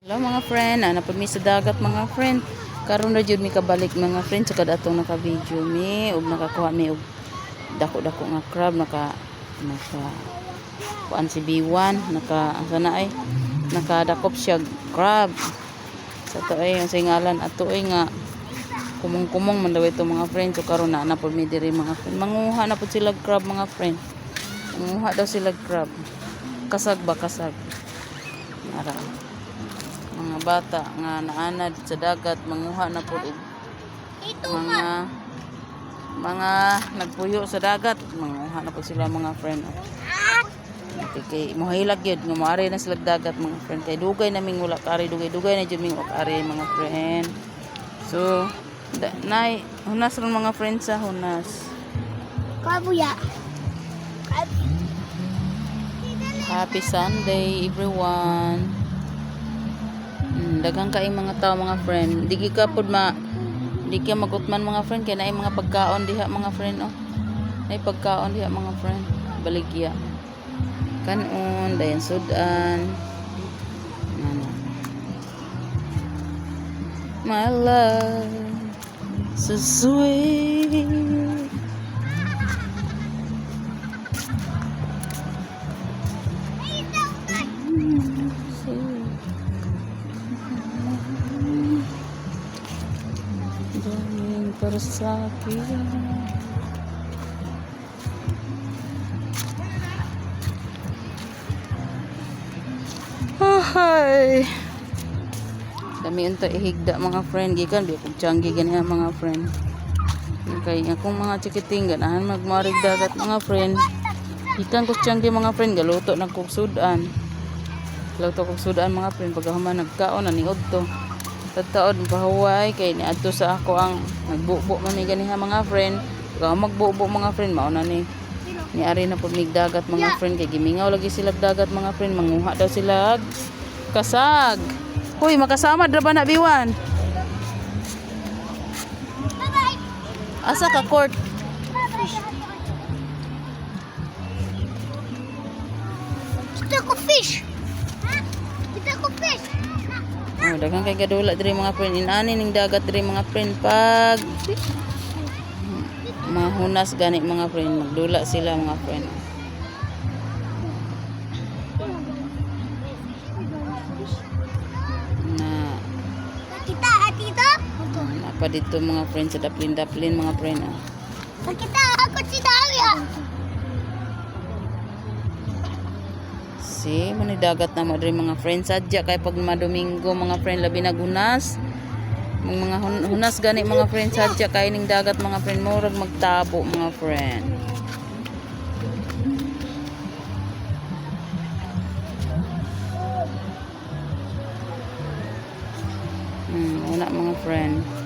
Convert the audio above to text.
Hello mga friend, napod mi sa dagat mga friend. Karon na jud mi kabalik mga friend sa kada atong naka-video mi ug nakakuha mi og dako-dako nga crab naka kuan si B1 naka sana ay nakadakop siya crab. Sa to ay ang singalan ato ay nga kumong-kumong man daw ito mga friend. So karon na napod mi diri mga friend. Manguha na pud sila crab mga friend. Manguha daw sila crab. Kasag ba kasag. Ara mga bata nga naanad sa dagat manguha na po mga nagpuyo sa dagat manguha na po sila mga friend. Okay, mohilag yun nga moari na sila dagat mga friend kay dugay naming wala kari dugay na jud ming kari mga friend. So nay hunas ron mga friend sa hunas Kabuya. Happy Sunday everyone. Daghang kaing mga tao mga friend. Di ka pod di ka magutman mga friend kay naay mga pagkaon diha mga friend oh. Naay pagkaon diha mga friend. Baligya. Kanon dayon sudan. Nana. My love so sweet. Dahil para sa akin ay dami unta ihigda mga friend gikan di kog tiyanggi ganiya mga friend kay akong mga chikiting ganahan magmarig dagat mga friend gikan kog tiyanggi mga friend galuto na kog sudan mga friend pagkahuman nagkaon na niod to tataod pahuway kay niadto sa ako ang nagbubo man ni ganiha mga friend pag magbubo mga friend mao na ni ari na pud mig dagat mga friend kay gimingaw lagi sila dagat mga friend manguha daw sila kasag. Hoy makasama dra ba na biwan? Asa ka court? Kita ko fish. Kita ko fish. Oh, daghang kay gadula diri mga friend inani ning dagat diri mga friend pag mahunas gani mga friend magdula sila mga friend. Na Kita atito. apa dito mga friend sa daplin mga friend ah. Kita ako si Dalia. Si mani dagat na mo diri mga friend sadya kay pag madomingo mga friend labi nagunas mga hunas gani mga friend sadya kay ning dagat mga friend murag magtabo mga friend. Wala mga friend.